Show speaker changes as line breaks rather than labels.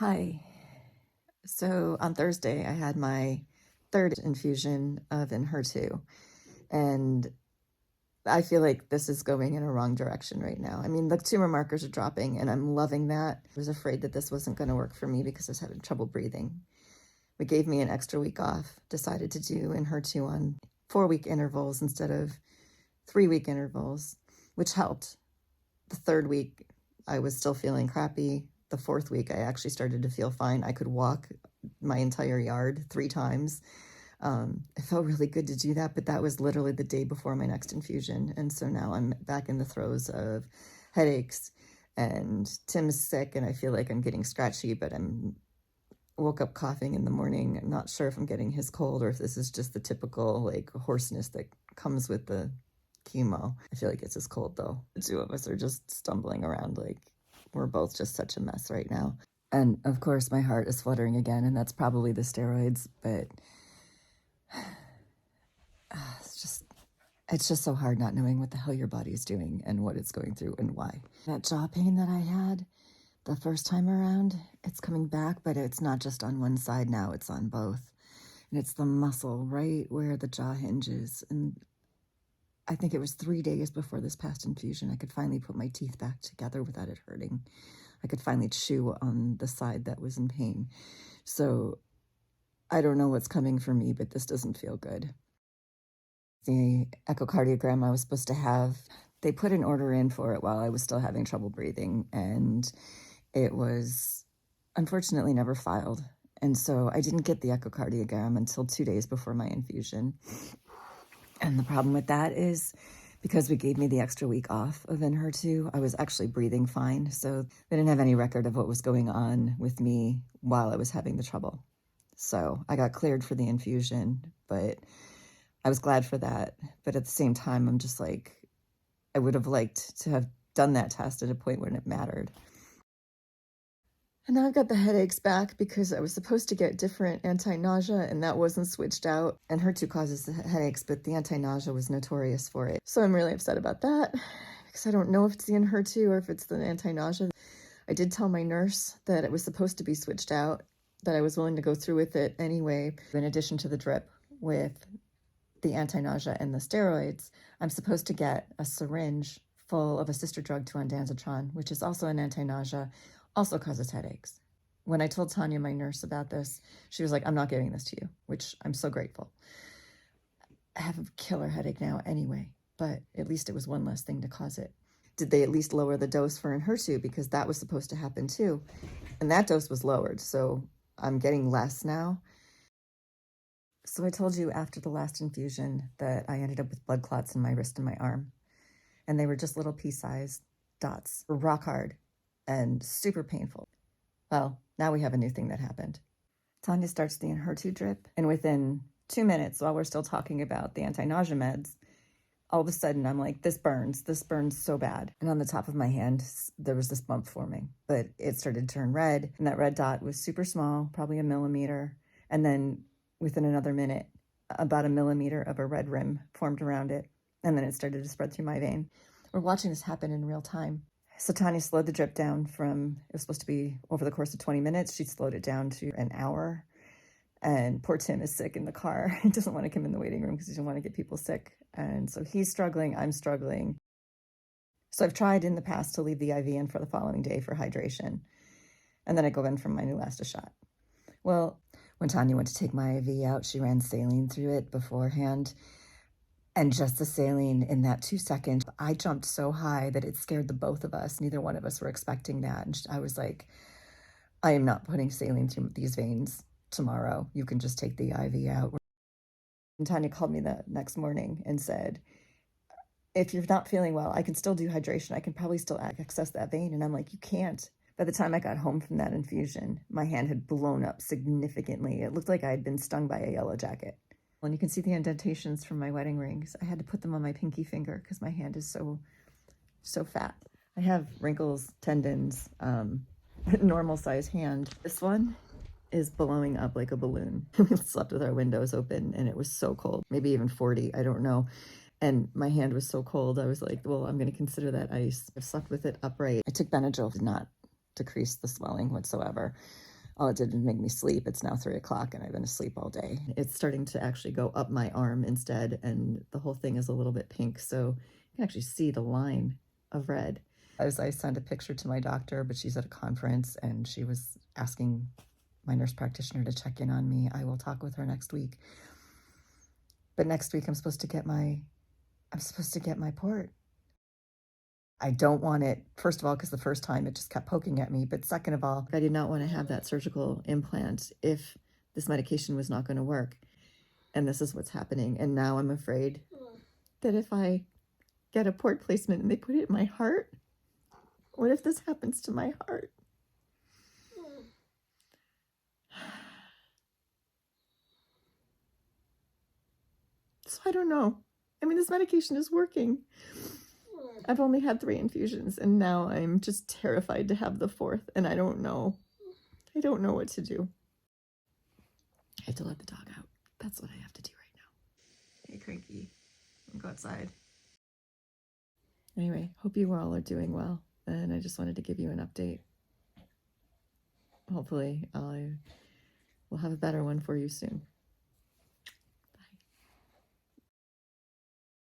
Hi. So on Thursday, I had my third infusion of Enhertu, and I feel like this is going in a wrong direction right now. I mean, the tumor markers are dropping, and I'm loving that. I was afraid that this wasn't going to work for me because I was having trouble breathing. It gave me an extra week off, decided to do Enhertu on 4-week intervals instead of 3-week intervals, which helped. The third week, I was still feeling crappy. The fourth week, I actually started to feel fine. I could walk my entire yard 3 times. It felt really good to do that, but that was literally the day before my next infusion. And so now I'm back in the throes of headaches, and Tim's sick, and I feel like I'm getting scratchy, but woke up coughing in the morning. I'm not sure if I'm getting his cold or if this is just the typical like hoarseness that comes with the chemo. I feel like it's his cold though. The two of us are just stumbling around like we're both just such a mess right now. And of course my heart is fluttering again, and that's probably the steroids, but it's just so hard not knowing what the hell your body is doing and what it's going through and why. That jaw pain that I had the first time around, it's coming back, but it's not just on one side now, it's on both. And it's the muscle right where the jaw hinges. And I think it was 3 days before this past infusion, I could finally put my teeth back together without it hurting. I could finally chew on the side that was in pain. So I don't know what's coming for me, but this doesn't feel good. The echocardiogram I was supposed to have, they put an order in for it while I was still having trouble breathing, and it was unfortunately never filed. And so I didn't get the echocardiogram until 2 days before my infusion. And the problem with that is because we gave me the extra week off of Enhertu, I was actually breathing fine. So they didn't have any record of what was going on with me while I was having the trouble. So I got cleared for the infusion, but I was glad for that. But at the same time, I'm just like, I would have liked to have done that test at a point when it mattered. And now I've got the headaches back because I was supposed to get different anti-nausea, and that wasn't switched out. Enhertu causes the headaches, but the anti-nausea was notorious for it. So I'm really upset about that because I don't know if it's the Enhertu or if it's the anti-nausea. I did tell my nurse that it was supposed to be switched out, that I was willing to go through with it anyway. In addition to the drip with the anti-nausea and the steroids, I'm supposed to get a syringe full of a sister drug to ondansetron, which is also an anti-nausea, also causes headaches. When I told Tanya, my nurse, about this, she was like, I'm not giving this to you, which I'm so grateful. I have a killer headache now anyway, but at least it was one less thing to cause it. Did they at least lower the dose for Enhertu? Because that was supposed to happen too. And that dose was lowered, so I'm getting less now. So I told you after the last infusion that I ended up with blood clots in my wrist and my arm. And they were just little pea-sized dots, rock hard and super painful. Well, now we have a new thing that happened. Tanya starts the Enhertu drip, and within 2 minutes, while we're still talking about the anti-nausea meds, all of a sudden I'm like, this burns so bad. And on the top of my hand, there was this bump forming, but it started to turn red, and that red dot was super small, probably a millimeter. And then within another minute, about a millimeter of a red rim formed around it, and then it started to spread through my vein. We're watching this happen in real time. So Tanya slowed the drip down from, it was supposed to be over the course of 20 minutes. She slowed it down to an hour. And poor Tim is sick in the car. He doesn't want to come in the waiting room because he doesn't want to get people sick. And so he's struggling, I'm struggling. So I've tried in the past to leave the IV in for the following day for hydration. And then I go in for my Neulasta shot. Well, when Tanya went to take my IV out, she ran saline through it beforehand. And just the saline in that 2 seconds, I jumped so high that it scared the both of us. Neither one of us were expecting that. And I was like, I am not putting saline through these veins tomorrow. You can just take the IV out. And Tanya called me the next morning and said, if you're not feeling well, I can still do hydration. I can probably still access that vein. And I'm like, you can't. By the time I got home from that infusion, my hand had blown up significantly. It looked like I had been stung by a yellow jacket. And you can see the indentations from my wedding rings. I had to put them on my pinky finger because my hand is so fat. I have wrinkles, tendons, normal size hand. This one is blowing up like a balloon. We slept with our windows open and it was so cold, maybe even 40, I don't know. And my hand was so cold, I was like, well, I'm going to consider that ice. I've slept with it upright. I took Benadryl, did not decrease the swelling whatsoever. All it did was make me sleep. It's now 3 o'clock and I've been asleep all day. It's starting to actually go up my arm instead, and the whole thing is a little bit pink, so you can actually see the line of red. As I sent a picture to my doctor, but she's at a conference and she was asking my nurse practitioner to check in on me. I will talk with her next week. But next week I'm supposed to get my port. I don't want it, first of all, because the first time it just kept poking at me, but second of all, I did not want to have that surgical implant if this medication was not going to work. And this is what's happening. And now I'm afraid that if I get a port placement and they put it in my heart, what if this happens to my heart? So I don't know. I mean, this medication is working. I've only had 3 infusions and now I'm just terrified to have the 4th, and I don't know. I don't know what to do. I have to let the dog out. That's what I have to do right now. Hey, Cranky, go outside. Anyway, hope you all are doing well, and I just wanted to give you an update. Hopefully I will have a better one for you soon.